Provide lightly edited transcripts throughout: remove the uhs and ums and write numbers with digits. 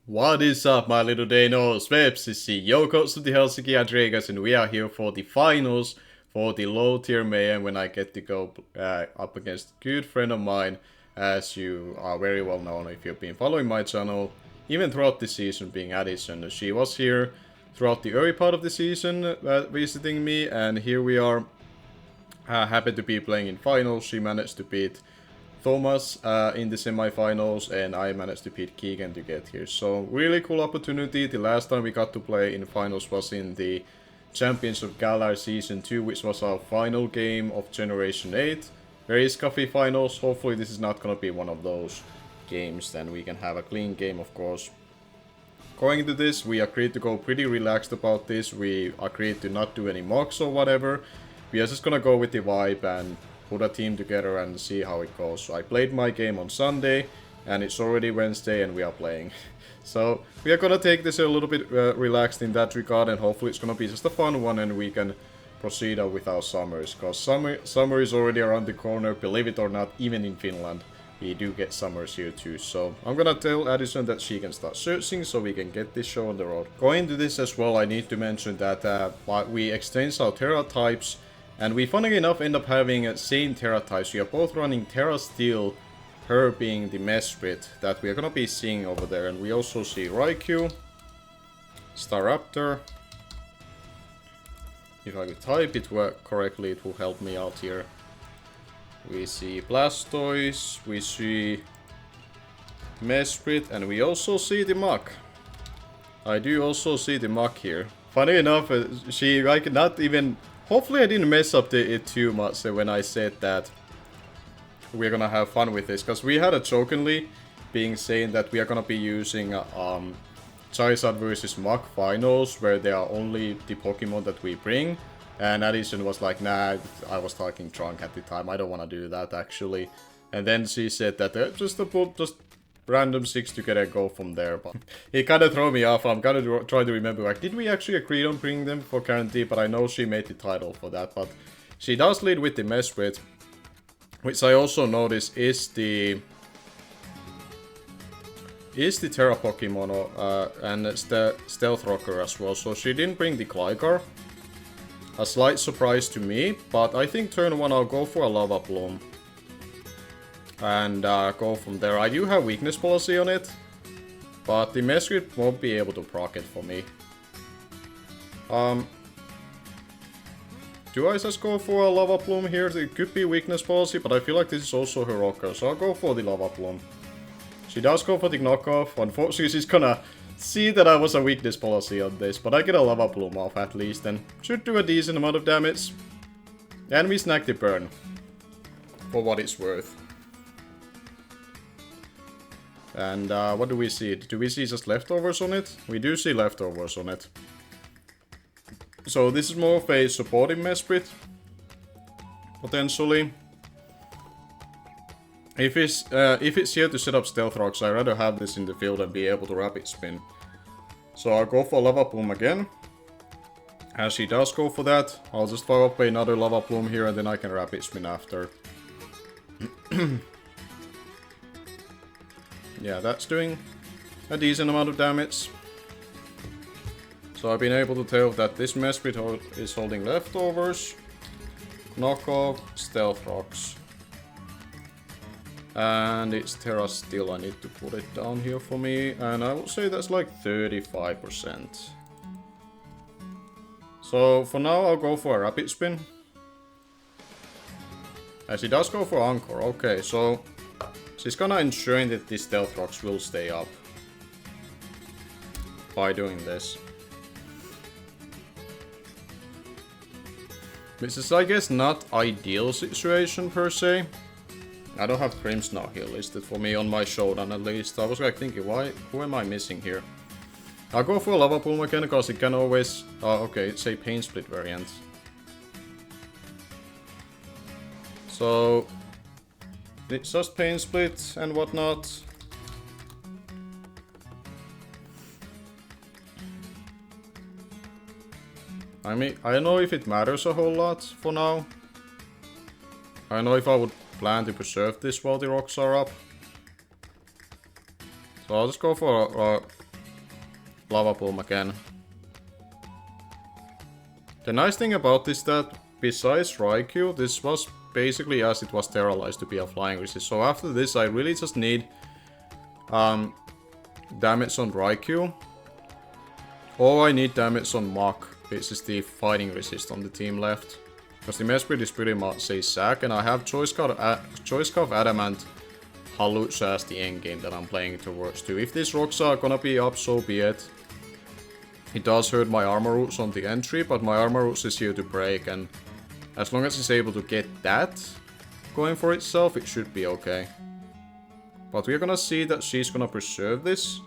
What is up, my little Danos? Websisi, Yokos to the Helsinki Adregas, and we are here for the finals for the low tier mayhem when I get to go up against a good friend of mine, as you are very well known if you've been following my channel, even throughout the season, being Addison. She was here throughout the early part of the season visiting me, and here we are happy to be playing in finals. She managed to beat Thomas in the semifinals, and I managed to beat Keegan to get here. So really cool opportunity. The last time we got to play in finals was in the Champions of Galar Season 2, which was our final game of Generation 8. Very scuffy finals. Hopefully this is not gonna be one of those games, then we can have a clean game, of course. Going into this, we agreed to go pretty relaxed about this. We agreed to not do any mocks or whatever. We are just gonna go with the vibe and put a team together and see how it goes. So I played my game on Sunday, and it's already Wednesday and we are playing. So we are gonna take this a little bit relaxed in that regard, and hopefully it's gonna be just a fun one and we can proceed with our summers. Because summer is already around the corner, believe it or not, even in Finland. We do get summers here too. So I'm gonna tell Addison that she can start searching so we can get this show on the road. Going to this as well, I need to mention that we exchanged our Terra types. And we, funnily enough, end up having same Terra types. We are both running Terra Steel, her being the Mesprit that we are gonna be seeing over there. And we also see Raikou, Staraptor. If I could type it correctly, it will help me out here. We see Blastoise, we see Mesprit, and we also see the Mach. I do also see the Mach here. Funny enough, she like not even... Hopefully I didn't mess up it too much when I said that we're gonna have fun with this, because we had a jokingly being saying that we are gonna be using Charizard versus Mach finals, where they are only the Pokemon that we bring, and Addison was like, nah, I was talking drunk at the time, I don't want to do that actually. And then she said that just random 6 together, go from there, but it kind of threw me off. I'm gonna try to remember, like, did we actually agree on bringing them for guarantee? But I know she made the title for that, but she does lead with the Mesprit, which I also notice is the Terra Pokemon, and it's the Stealth Rocker as well, so she didn't bring the Gligar. A slight surprise to me, but I think turn 1 I'll go for a Lava Plume. And go from there. I do have weakness policy on it, but the Mesprit won't be able to proc it for me. Do I just go for a Lava Plume here? It could be weakness policy, but I feel like this is also her rocker, so I'll go for the Lava Plume. She does go for the knockoff. Unfortunately, she's gonna see that I was a weakness policy on this, but I get a Lava Plume off at least, and should do a decent amount of damage. And we snag the burn, for what it's worth. And what do we see? Do we see just leftovers on it? We do see leftovers on it. So this is more of a supporting Mesprit, potentially. If it's here to set up Stealth Rocks, I'd rather have this in the field and be able to Rapid Spin. So I'll go for Lava Plume again. As she does go for that, I'll just fire up another Lava Plume here and then I can Rapid Spin after. Yeah, that's doing a decent amount of damage. So I've been able to tell that this Mesprit is holding leftovers, knockoff, Stealth Rocks. And it's Terra Steel, I need to put it down here for me, and I would say that's like 35%. So for now I'll go for a Rapid Spin. As he does go for Anchor, okay, so she's gonna ensure that these Stealth Rocks will stay up by doing this. Which is, I guess, not ideal situation per se. I don't have Grimmsnarl here listed for me on my showdown at least. I was like thinking, who am I missing here? I'll go for a Lava Plume again, because it can always... okay, it's a Pain Split variant. So... it's just Pain Split and whatnot. I mean, I don't know if it matters a whole lot for now. I don't know if I would plan to preserve this while the rocks are up. So I'll just go for Lava Plume again. The nice thing about this is that besides Raikou, this was basically as it was sterilized to be a flying resist. So after this I really just need damage on Raikou. Or I need damage on Mach, which is the fighting resist on the team left. Because the Mesprit is pretty much a sack, and I have Choice Scarf Adamant Halluch as the endgame that I'm playing towards too. If these rocks are gonna be up, so be it. It does hurt my armor roots on the entry, but my armor roots is here to break, and as long as it's able to get that going for itself, it should be okay. But we're gonna see that she's gonna preserve this,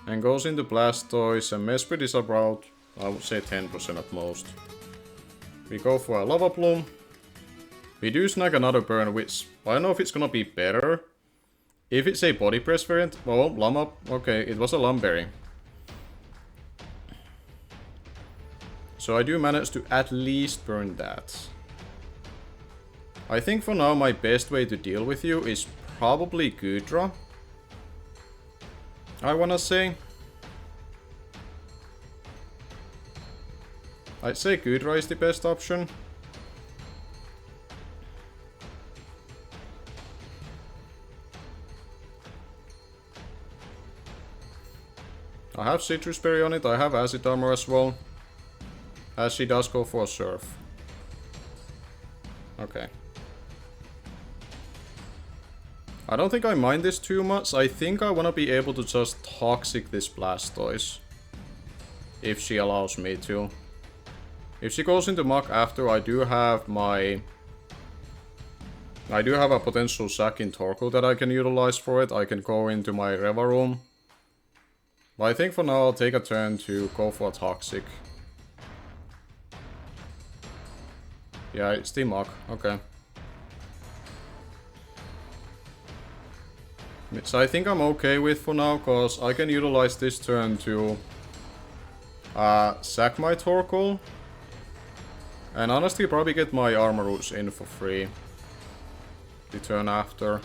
and goes into Blastoise, and Mesprit is about, I would say 10% at most. We go for a Lava Plume. We do snag another burn, which I don't know if it's gonna be better. If it's a Body Press variant, well, Llama, okay, it was a Lumberry. So I do manage to at least burn that. I think for now my best way to deal with you is probably Goodra. I wanna say. I'd say Goodra is the best option. I have Citrus Berry on it, I have Acid Armor as well. As she does go for a Surf. Okay. I don't think I mind this too much. I think I want to be able to just Toxic this Blastoise. If she allows me to. If she goes into Mach after, I do have my... I do have a potential sack in Torkoal that I can utilize for it. I can go into my Reva room. But I think for now I'll take a turn to go for a Toxic. Yeah, it's the Mach. Okay. So I think I'm okay with for now, because I can utilize this turn to sack my Torkoal. And honestly probably get my armor roots in for free. The turn after.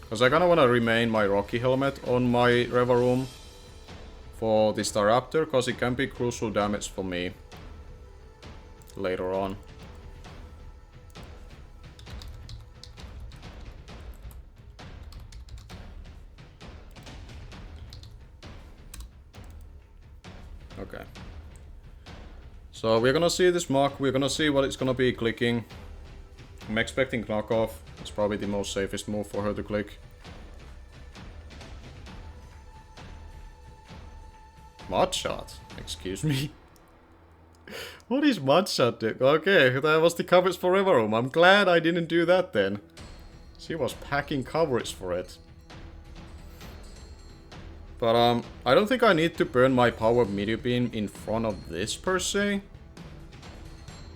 Because I kinda wanna remain my Rocky Helmet on my Reva room for the Staraptor, because it can be crucial damage for me later on. Okay. So we're gonna see this Mach, we're gonna see what it's gonna be clicking. I'm expecting Knockoff. It's probably the most safest move for her to click. Mud Shot? Excuse me? What is Mud Shot? Okay, that was the coverage for Reva room. I'm glad I didn't do that then. She was packing coverage for it. But I don't think I need to burn my Power Meteor Beam in front of this per se.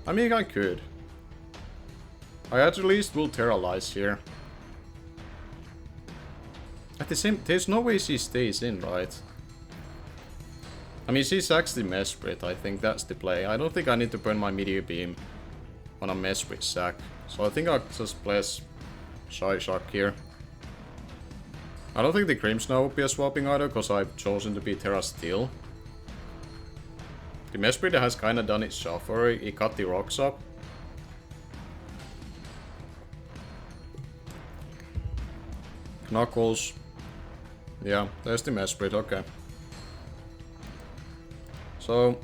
I mean, I could. I at least will Terralize here. At the same, there's no way she stays in, right? I mean, she sacks the Mesprit, I think that's the play. I don't think I need to burn my Meteor Beam on a Mesprit sack. So I think I'll just place Shy Shock here. I don't think the Grimmsnarl would be a swapping either, because I've chosen to be Terra Steel. The Mesprit has kinda done its job for her, it cut the rocks up. Knuckles. Yeah, there's the Mesprit, okay. So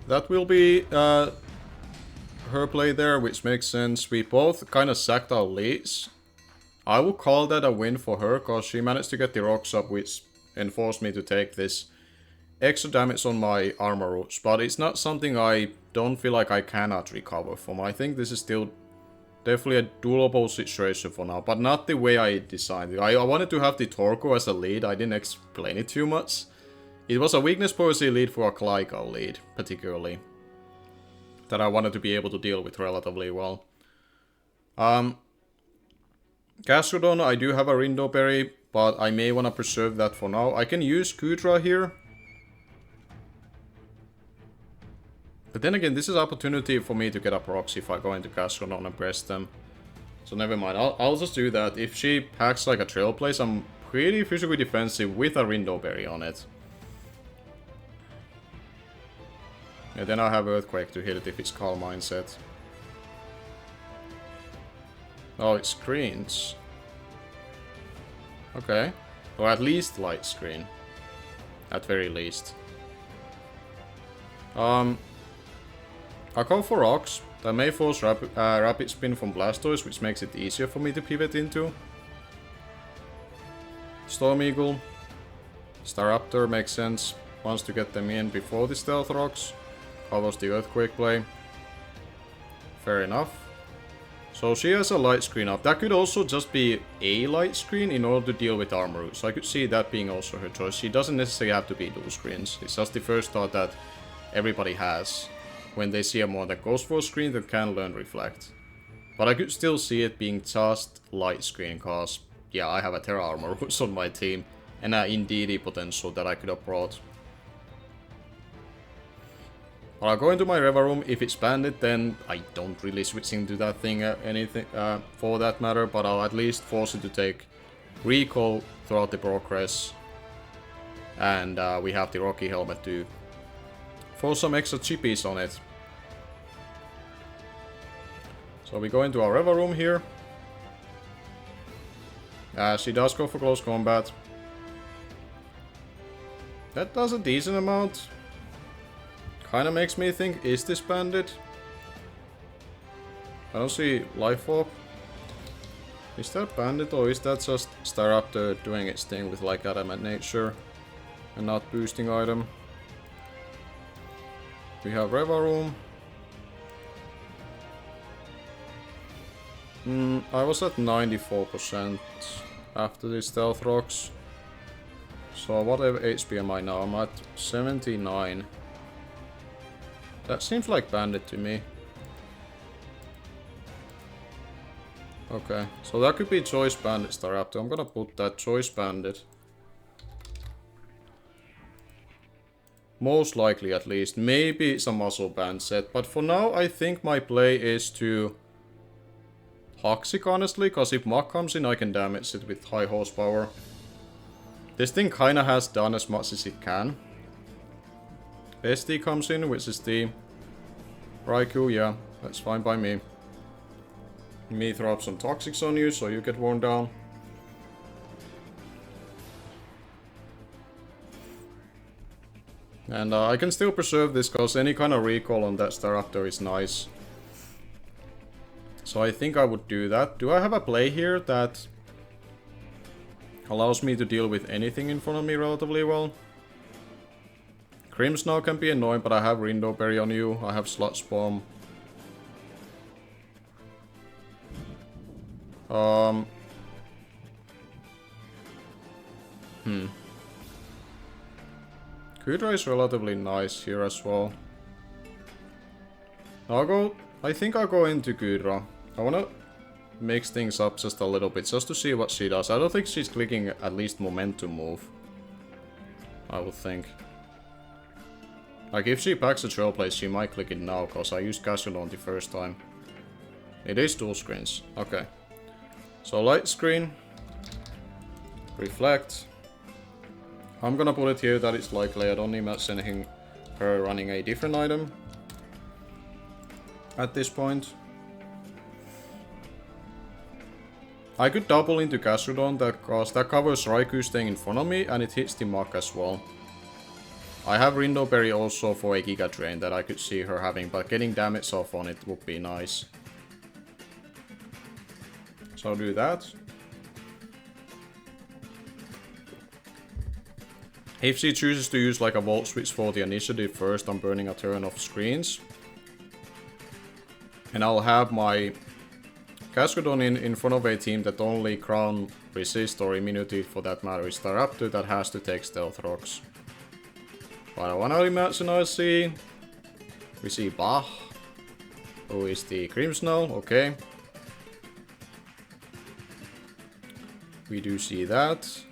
that will be her play there, which makes sense. We both kind of sacked our leads. I would call that a win for her, because she managed to get the rocks up, which enforced me to take this extra damage on my armor roots. But it's not something I don't feel like I cannot recover from. I think this is still definitely a doable situation for now, but not the way I designed it. I wanted to have the Torkoal as a lead, I didn't explain it too much. It was a weakness policy lead for a Clyco lead, particularly. That I wanted to be able to deal with relatively well. Gastrodon, I do have a Rindo Berry, but I may want to preserve that for now. I can use Goodra here. But then again, this is an opportunity for me to get a proxy if I go into Gastrodon and press them. So never mind, I'll just do that. If she packs like a Trailblaze, I'm pretty physically defensive with a Rindoberry on it. And then I have Earthquake to hit it if it's Calm Mindset. Oh, it screens. Okay. Or at least Light Screen. At very least. I go for Rocks. That may force Rapid Spin from Blastoise, which makes it easier for me to pivot into. Storm Eagle. Staraptor makes sense. Wants to get them in before the Stealth Rocks. Covers the Earthquake play. Fair enough. So she has a Light Screen up. That could also just be a Light Screen in order to deal with Armor. So I could see that being also her choice. She doesn't necessarily have to be dual screens. It's just the first thought that everybody has when they see a mon that goes for a screen that can learn Reflect. But I could still see it being just Light Screen because, yeah, I have a Terra Armor Roots on my team and an Indeedee potential that I could have brought. But I'll go into my Reva Room. If it's banded, then I don't really switch into that thing anything for that matter, but I'll at least force it to take Recall throughout the progress. And we have the Rocky Helmet to force some extra chippies on it. So we go into our Reva Room here. She does go for close combat. That does a decent amount. Kinda makes me think, is this banded? I don't see Life Orb. Is that banded or is that just Staraptor doing its thing with like Adamant Nature and not boosting item? We have Reva Room. I was at 94% after the Stealth Rocks. So what HP am I now? I'm at 79. That seems like banded to me. Okay, so that could be Choice Banded Staraptor. I'm gonna put that Choice Banded. Most likely at least. Maybe some Muscle Band set. But for now I think my play is to Toxic honestly, because if Mach comes in I can damage it with high horsepower. This thing kinda has done as much as it can. Bestie comes in, which is the Raikou, yeah, that's fine by me. Me throw up some Toxics on you so you get worn down. And I can still preserve this because any kind of recall on that Staraptor is nice. So I think I would do that. Do I have a play here that allows me to deal with anything in front of me relatively well? Grimmsnarl can be annoying, but I have Rindoberry on you. I have Sludge Bomb. Kudra is relatively nice here as well. I think I'll go into Kudra. I wanna mix things up just a little bit, just to see what she does. I don't think she's clicking at least Momentum move. I would think. Like, if she packs a Trailblaze, she might click it now, because I used Gastrodon the first time. It is dual screens. Okay. So, Light Screen. Reflect. I'm gonna put it here that it's likely. I don't imagine her running a different item at this point. I could double into Gastrodon, because that covers Raikou staying in front of me, and it hits the Mach as well. I have Rindoberry also for a Giga Drain that I could see her having, but getting damage off on it would be nice. So I'll do that. If she chooses to use like a Volt Switch for the initiative first, I'm burning a turn of screens. And I'll have my Gastrodon in front of a team that only Crown Resist or Immunity for that matter is Staraptor that has to take Stealth Rocks. But I wanna imagine we see Bach, who is the Grimmsnarl, okay. We do see that.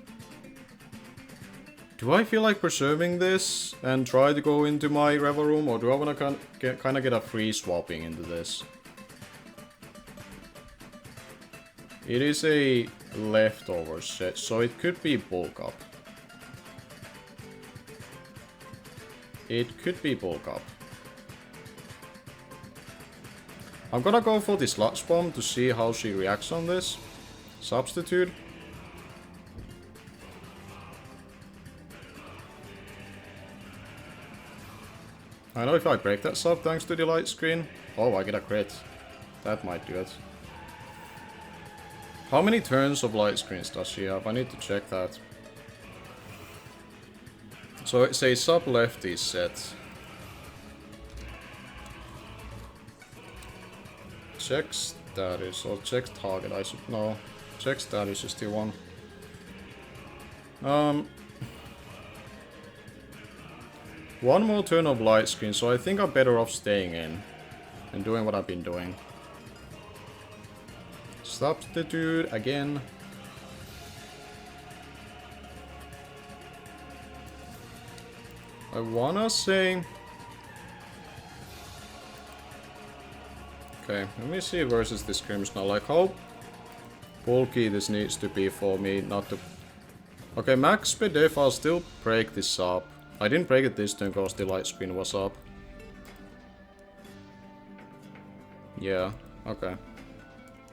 Do I feel like preserving this and try to go into my Reva Room, or do I wanna kinda get a free swapping into this? It is a leftover set, so it could be bulk up. It could be bulk up. I'm gonna go for the Sludge Bomb to see how she reacts on this. Substitute. I know if I break that sub thanks to the light screen. Oh, I get a crit. That might do it. How many turns of light screens does she have? I need to check that. So it's a sub lefty set. Check status or check target. I should know. Check status is the one. One more turn of light screen, so I think I'm better off staying in and doing what I've been doing. Substitute again. I wanna say... Okay, let me see versus the scrims now, like how bulky this needs to be for me not to... Okay, max speed def, I'll still break this up. I didn't break it this turn because the light screen was up. Yeah, okay.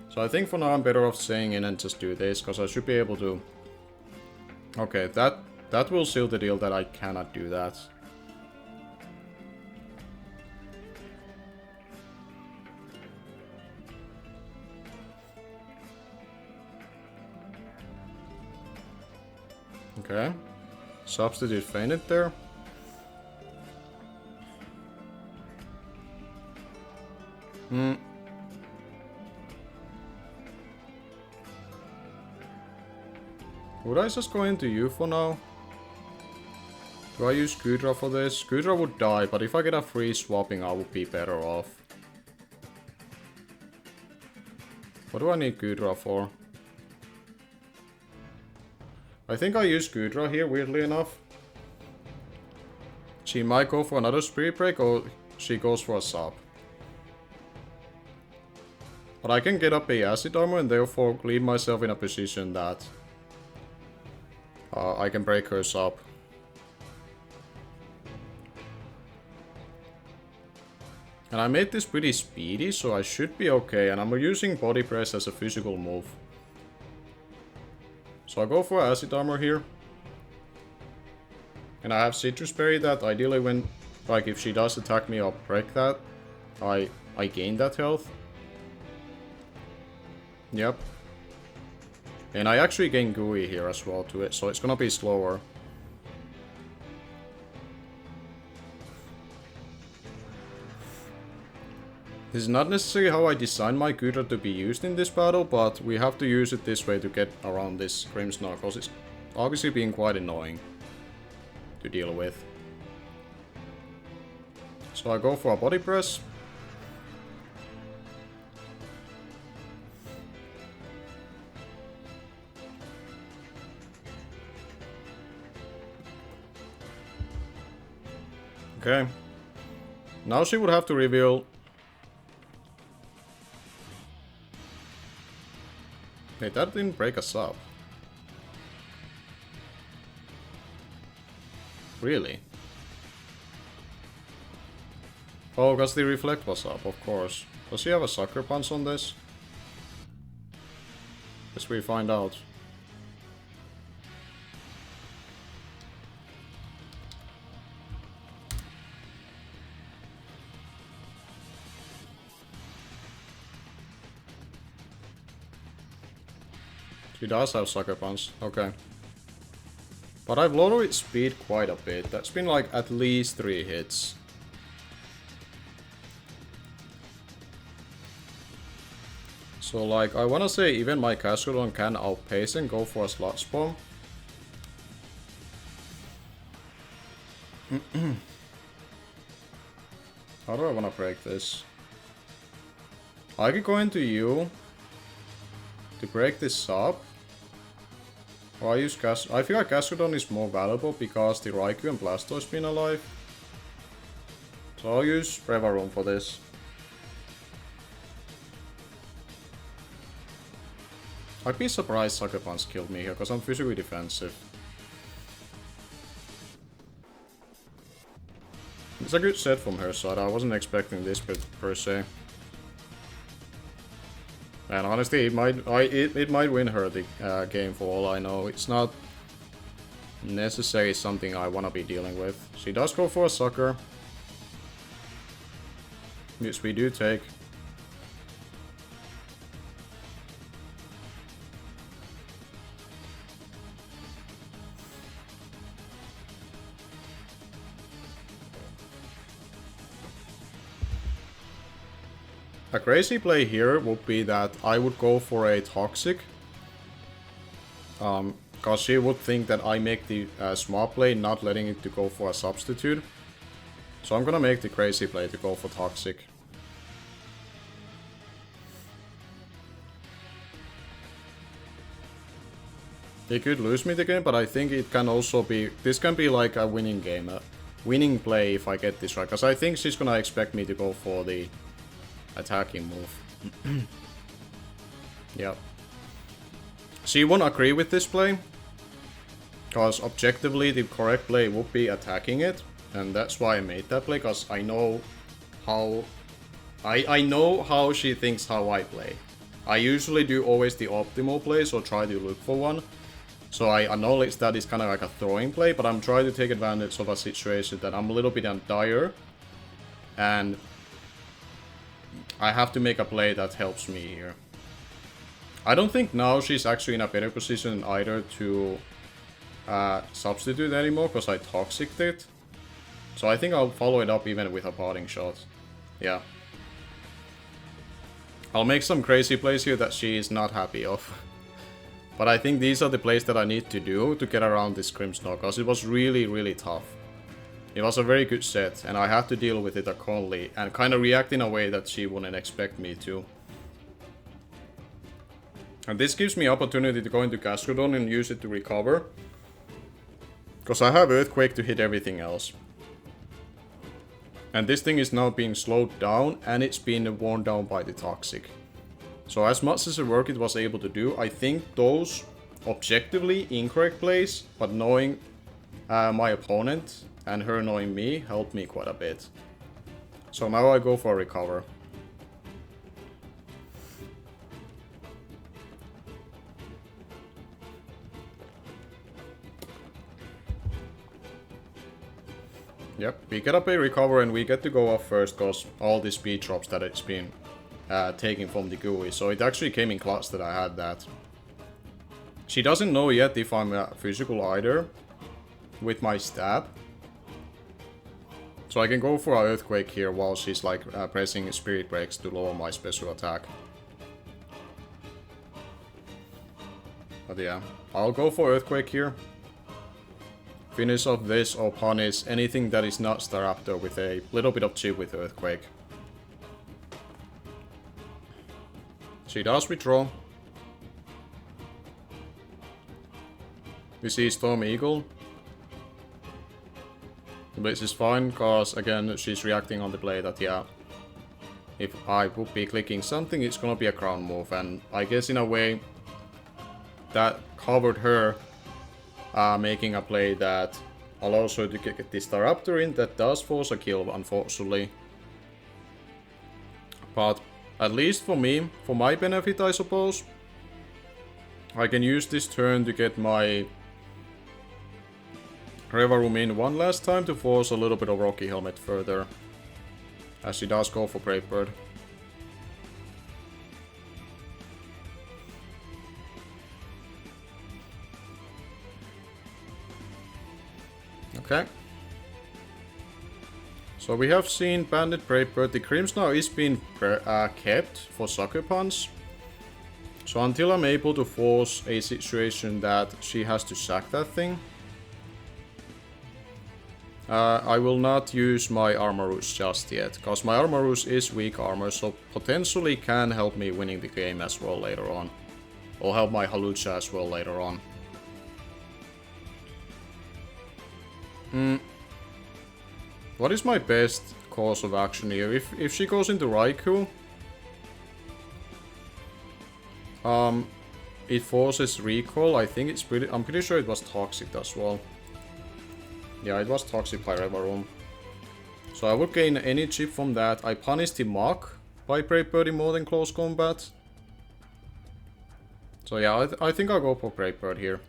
So I think for now I'm better off staying in and just do this, because I should be able to... Okay, that will seal the deal that I cannot do that. Okay. Substitute fainted there. Would I just go into you for now? Do I use Gudra for this? Gudra would die, but if I get a free swapping, I would be better off. What do I need Gudra for? I think I use Gudra here, weirdly enough. She might go for another Spirit Break, or she goes for a sub. But I can get up a Acid Armor and therefore leave myself in a position that I can break her sub. And I made this pretty speedy, so I should be okay. And I'm using Body Press as a physical move. So I go for Acid Armor here. And I have Citrus Berry that ideally when, like if she does attack me or break that, I gain that health. Yep. And I actually gain Gooey here as well to it, so it's gonna be slower. This is not necessarily how I designed my Gudra to be used in this battle, but we have to use it this way to get around this Grimmsnarl, because it's obviously being quite annoying to deal with. So I go for a Body Press. Okay. Now she would have to reveal... Wait, that didn't break us up. Really? Oh, because the Reflect was up, of course. Does she have a Sucker Punch on this? Guess we find out. She does have Sucker Punch, okay. But I've lowered its speed quite a bit. That's been like at least 3 hits. So like, I wanna say even my Cascadon can outpace and go for a Sludge Bomb. How do I wanna break this? I could go into you to break this up. Or I use I feel like Cascadon is more valuable because the Raikou and Blastoise been alive. So I'll use Revaroom for this. I'd be surprised Sucker Punch killed me here, because I'm physically defensive. It's a good set from her side, I wasn't expecting this per se. And honestly, it might win her the game for all I know. It's not necessarily something I want to be dealing with. She does go for a sucker. Which we do take. A crazy play here would be that I would go for a Toxic. Because she would think that I make the smart play, not letting it to go for a substitute. So I'm gonna make the crazy play to go for Toxic. He could lose me the game, but I think it can also be... This can be like a winning game. A winning play if I get this right. Because I think she's gonna expect me to go for the attacking move. Yep. She won't agree with this play. Because objectively the correct play would be attacking it. And that's why I made that play, because I know how... I know how she thinks how I play. I usually do always the optimal play, so try to look for one. So I acknowledge that it's kind of like a throwing play, but I'm trying to take advantage of a situation that I'm a little bit dire. And I have to make a play that helps me here. I don't think now she's actually in a better position either to substitute anymore, because I toxiced it. So I think I'll follow it up even with a parting shot. Yeah. I'll make some crazy plays here that she is not happy of. But I think these are the plays that I need to do to get around this Crimson, because it was really, really tough. It was a very good set, and I had to deal with it accordingly, and kind of react in a way that she wouldn't expect me to. And this gives me opportunity to go into Gastrodon and use it to recover. Because I have Earthquake to hit everything else. And this thing is now being slowed down, and it's being worn down by the Toxic. So as much as the work it was able to do, I think those objectively incorrect plays, but knowing my opponent and her knowing me, helped me quite a bit. So now I go for a recover. Yep, we get up a recover and we get to go off first, because all the speed drops that it's been taken from the GUI. So it actually came in clutch that I had that. She doesn't know yet if I'm physical either with my stab. So I can go for an Earthquake here while she's like pressing Spirit Breaks to lower my special attack. But yeah, I'll go for Earthquake here. Finish off this or punish anything that is not Staraptor with a little bit of chip with Earthquake. She does withdraw. We see Storm Eagle. Which is fine, because again, she's reacting on the play that, yeah, if I would be clicking something, it's gonna be a crown move. And I guess in a way, that covered her making a play that allows her to get the Staraptor in. That does force a kill, unfortunately. But at least for me, for my benefit, I suppose, I can use this turn to get my Revaroom in one last time to force a little bit of Rocky Helmet further. As she does go for Brave Bird. Okay. So we have seen Bandit, Brave Bird. The Crims now is being kept for Sucker Punch. So until I'm able to force a situation that she has to sack that thing, I will not use my Armorous just yet, because my Armorous is weak armor, so potentially can help me winning the game as well later on. Or help my Halucha as well later on. What is my best course of action here? If she goes into Raikou, it forces recall. I think it's pretty... I'm pretty sure it was toxic as well. Yeah, it was toxic by Revarum. So I would gain any chip from that. I punish the Mock by Brave Bird in more than close combat. So yeah, I think I'll go for Brave Bird here.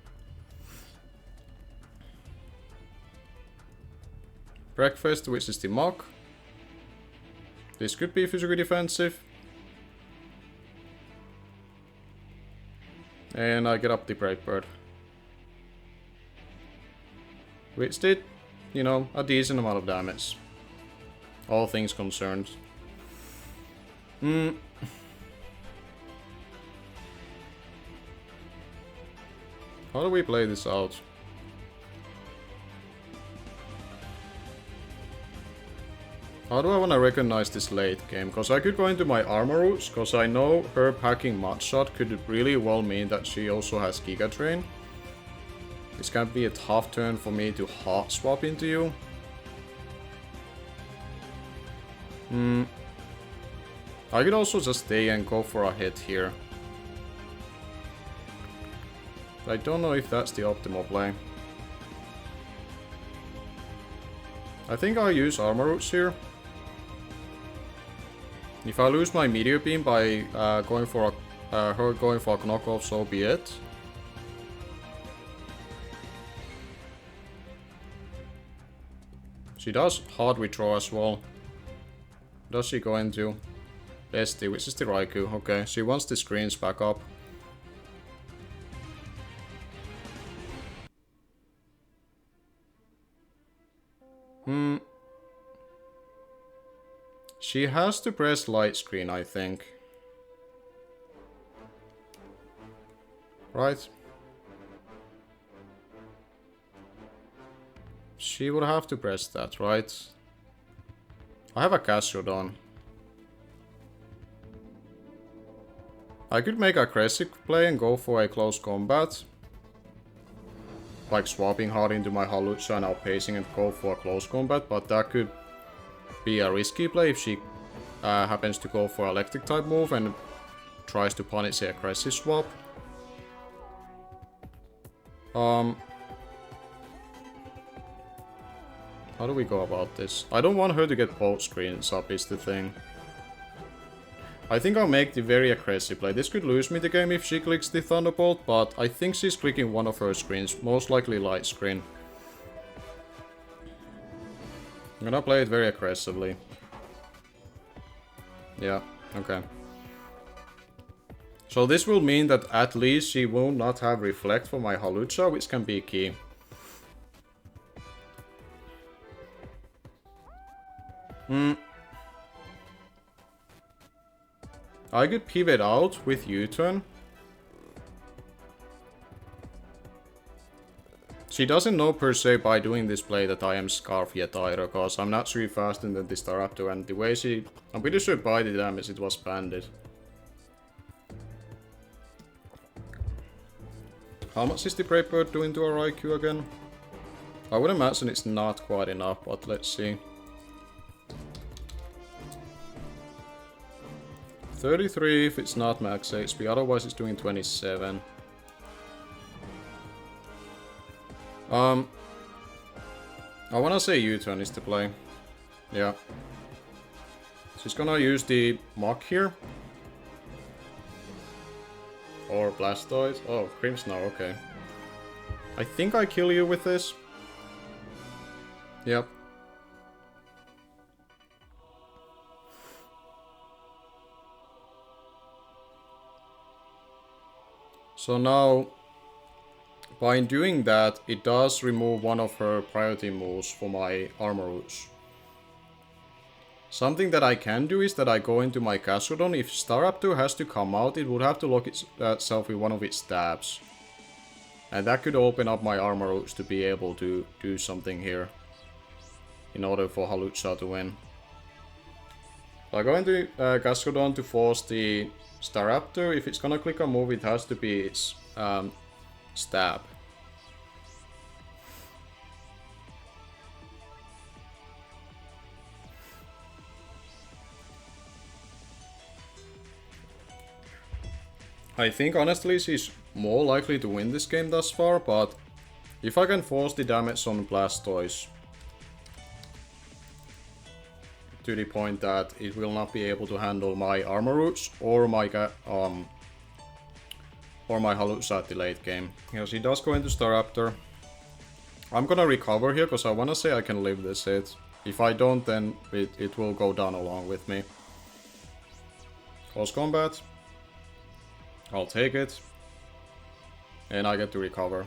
Breakfast, which is the Mock. This could be physically defensive. And I get up the Brave Bird. Which did, you know, a decent amount of damage. All things concerned. How do we play this out? How do I want to recognize this late game? Because I could go into my armor roots, because I know her packing Mudshot could really well mean that she also has Giga Drain. This can be a tough turn for me to hot swap into you. I could also just stay and go for a hit here. But I don't know if that's the optimal play. I think I'll use armor roots here. If I lose my Meteor Beam by going for a knockoff, so be it. She does hard withdraw as well. Does she go into Bestie, which is the Raikou? Okay, she wants the screens back up. She has to press light screen, I think. Right? She would have to press that, right? I have a Gastrodon. I could make a aggressive play and go for a close combat. Like swapping hard into my Hawlucha and outpacing and go for a close combat, but that could be a risky play if she happens to go for electric type move and tries to punish the aggressive swap. How do we go about this? I don't want her to get both screens up is the thing. I think I'll make the very aggressive play. This could lose me the game if she clicks the Thunderbolt, but I think she's clicking one of her screens, most likely light screen. I'm gonna play it very aggressively. Yeah, okay. So this will mean that at least she will not have Reflect for my Hawlucha, which can be key. I could pivot out with U-turn. She doesn't know per se by doing this play that I am Scarf yet either, cause I'm naturally faster than the Staraptor, and the way she... I'm pretty sure by the damage it was banded. How much is the Brave Bird doing to our IQ again? I would imagine it's not quite enough, but let's see. 33 if it's not max HP, otherwise it's doing 27. I wanna say U-turn is the play. Yeah. She's gonna use the Mach here. Or Blastoise. Oh, Grimmsnarl, okay. I think I kill you with this. Yep. So now, by doing that, it does remove one of her priority moves for my armor roots. Something that I can do is that I go into my Gastrodon. If Staraptor has to come out, it would have to lock itself with one of its stabs. And that could open up my armor roots to be able to do something here. In order for Hawlucha to win. So I go into Gastrodon to force the Staraptor. If it's gonna click a move, it has to be its stab. I think honestly she's more likely to win this game thus far, but if I can force the damage on Blastoise to the point that it will not be able to handle my Armor Roots or my Halucha at the late game. Because he does go into Staraptor. I'm gonna recover here because I wanna say I can live this hit. If I don't, then it will go down along with me. Close combat. I'll take it. And I get to recover.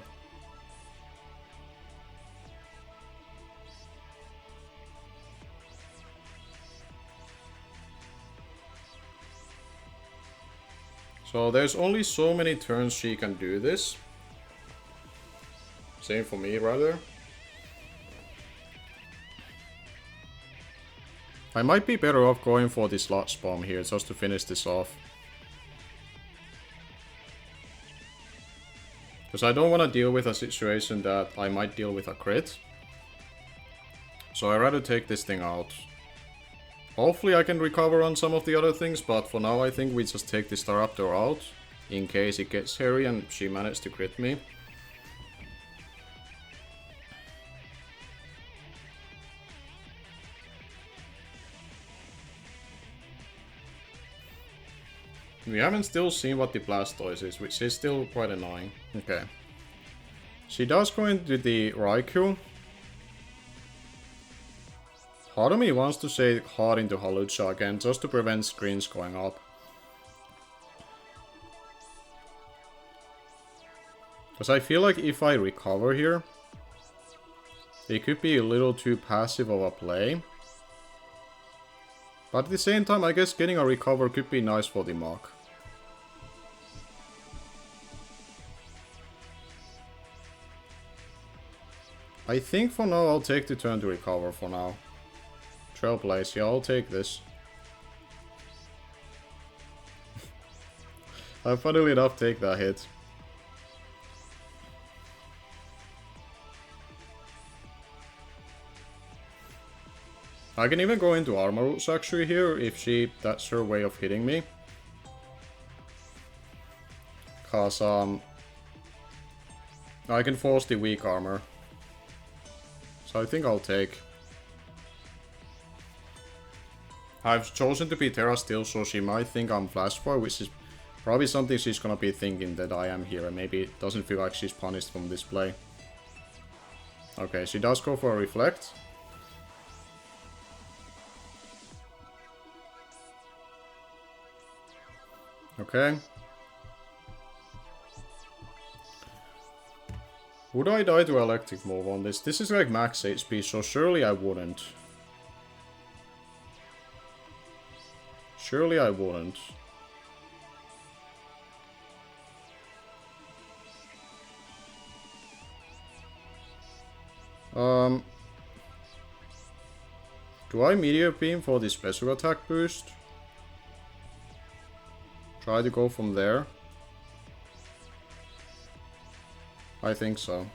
So there's only so many turns she can do this. Same for me, rather. I might be better off going for the Sludge Bomb here, just to finish this off. Because I don't want to deal with a situation that I might deal with a crit. So I'd rather take this thing out. Hopefully I can recover on some of the other things, but for now I think we just take the Staraptor out. In case it gets hairy and she managed to crit me. We haven't still seen what the Blastoise is, which is still quite annoying. Okay. She does go into the Raikou. Part of me wants to say hard into Halucha again, just to prevent screens going up. Because I feel like if I recover here, it could be a little too passive of a play. But at the same time, I guess getting a recover could be nice for the Mach. I think for now I'll take the turn to recover for now. Trailblaze, yeah, I'll take this. I funnily enough take that hit. I can even go into Armor Roots actually here, if that's her way of hitting me. Cause, I can force the weak armor. So I think I'll take. I've chosen to be Terra still, so she might think I'm Flash Fire, which is probably something she's gonna be thinking that I am here, and maybe it doesn't feel like she's punished from this play. Okay, she does go for a Reflect. Okay. Would I die to Electric move on this? This is like max HP, so surely I wouldn't. Surely I wouldn't. Do I Meteor Beam for the special attack boost? Try to go from there. I think so.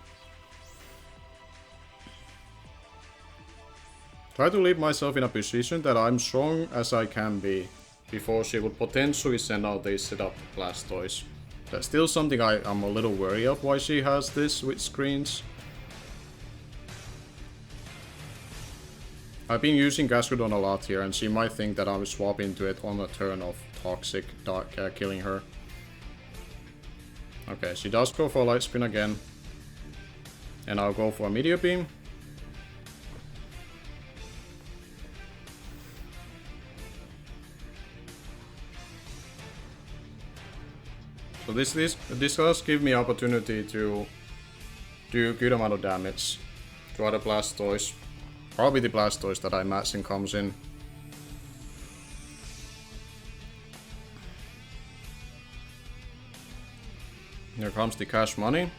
Try to leave myself in a position that I'm strong as I can be before she would potentially send out a setup Blastoise. That's still something I'm a little wary of why she has this with screens. I've been using Gastrodon a lot here and she might think that I'm swapping to it on a turn of Toxic killing her. Okay, she does go for a Light Spin again. And I'll go for a Meteor Beam. So this does give me opportunity to do a good amount of damage to other Blastoise. Probably the Blastoise that I imagine comes in. Here comes the cash money.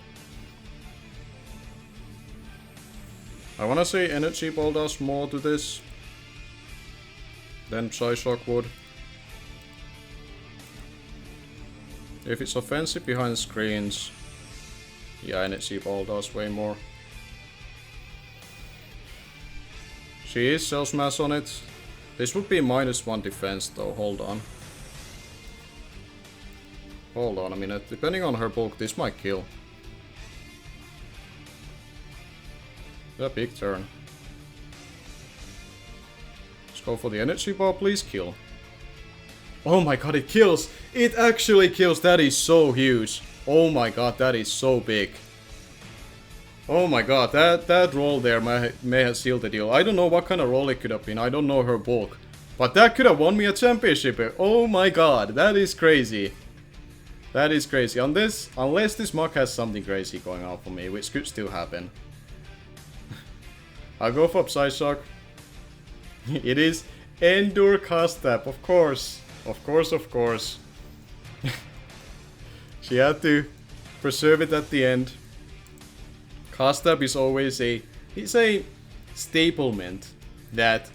I wanna say Energy Ball does more to this than Psyshock would. If it's offensive behind screens, yeah, Energy Ball does way more. She is Cell Smash on it. This would be -1 defense though, hold on. Hold on a minute. Depending on her bulk, this might kill. A big turn. Let's go for the energy ball, please kill. Oh my god, it kills! It actually kills! That is so huge! Oh my god, that is so big. Oh my god, that roll there may have sealed the deal. I don't know what kind of roll it could have been, I don't know her bulk. But that could have won me a championship! Oh my god, that is crazy. That is crazy. Unless this mug has something crazy going on for me, which could still happen. I'll go for Upside Shock. It is Endure Cast Tap, of course. Of course, of course. She had to preserve it at the end. Cast Tap is always it's a staplement that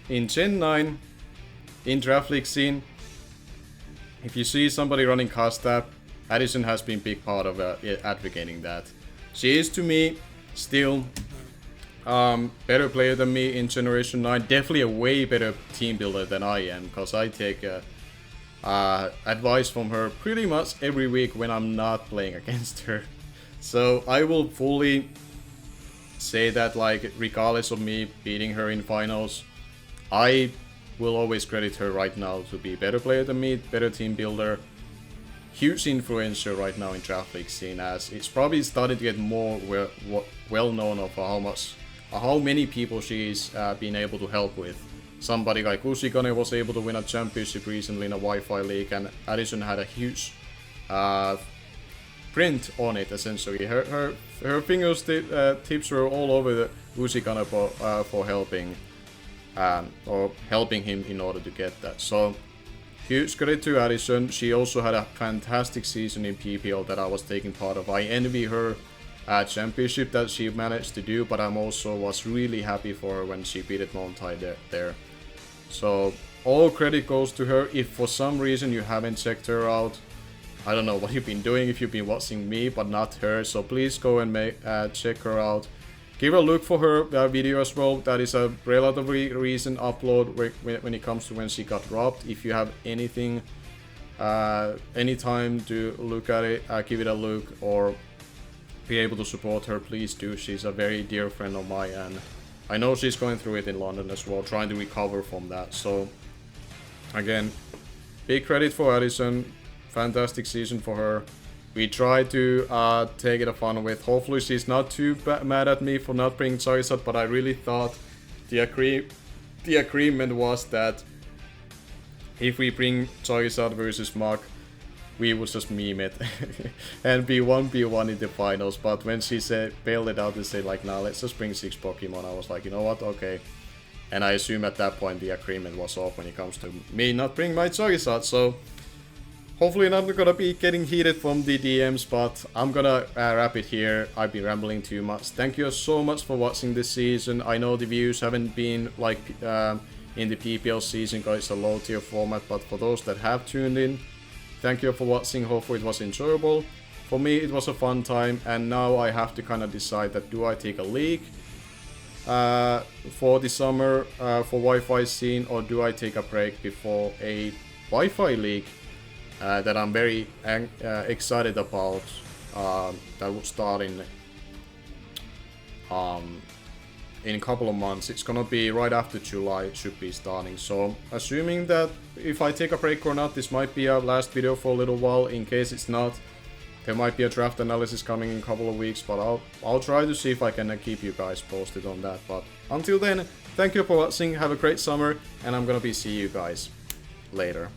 in Gen 9, in Draft League scene, if you see somebody running Cast Tap, Addison has been a big part of advocating that. She is to me still better player than me in Generation 9. Definitely a way better team builder than I am, because I take advice from her pretty much every week when I'm not playing against her. So I will fully say that, like, regardless of me beating her in finals, I will always credit her right now to be a better player than me, better team builder. Huge influencer right now in Draft League scene, as it's probably starting to get more well known of how many people she's been able to help with. Somebody like Ushigane was able to win a championship recently in a Wi-Fi league, and Addison had a huge print on it, essentially. Her fingers tips were all over the Ushigane for helping or helping him in order to get that. So huge credit to Addison. She also had a fantastic season in PPL that I was taking part of. I envy her championship that she managed to do, but I'm also was really happy for her when she beat Montai there. So all credit goes to her. If for some reason you haven't checked her out, I don't know what you've been doing if you've been watching me but not her, so please go and check her out. Give a look for her video as well. That is a relatively recent upload when it comes to when she got dropped. If you have anything, any time to look at it, give it a look or be able to support her, please do. She's a very dear friend of mine, and I know she's going through it in London as well, trying to recover from that. So again, big credit for Addison. Fantastic season for her. We try to take it a fun with. Hopefully she's not too mad at me for not bringing Charizard, but I really thought the agreement was that if we bring Charizard versus Mach, we would just meme it and be 1v1 in the finals. But when she bailed it out and said like, nah, let's just bring 6 Pokemon, I was like, you know what, okay. And I assume at that point the agreement was off when it comes to me not bringing my Charizard, so hopefully not gonna be getting heated from the DMs, but I'm gonna wrap it here. I've been rambling too much. Thank you so much for watching this season. I know the views haven't been like in the PPL season because it's a low tier format, but for those that have tuned in, thank you for watching. Hopefully it was enjoyable. For me it was a fun time, and now I have to kind of decide that do I take a league for the summer for Wi-Fi scene, or do I take a break before a Wi-Fi league that I'm very excited about, that will start in a couple of months. It's gonna be right after July, it should be starting. So assuming that if I take a break or not, this might be a last video for a little while. In case it's not, there might be a draft analysis coming in a couple of weeks, but I'll try to see if I can keep you guys posted on that. But until then, thank you for watching, have a great summer, and I'm gonna be see you guys later.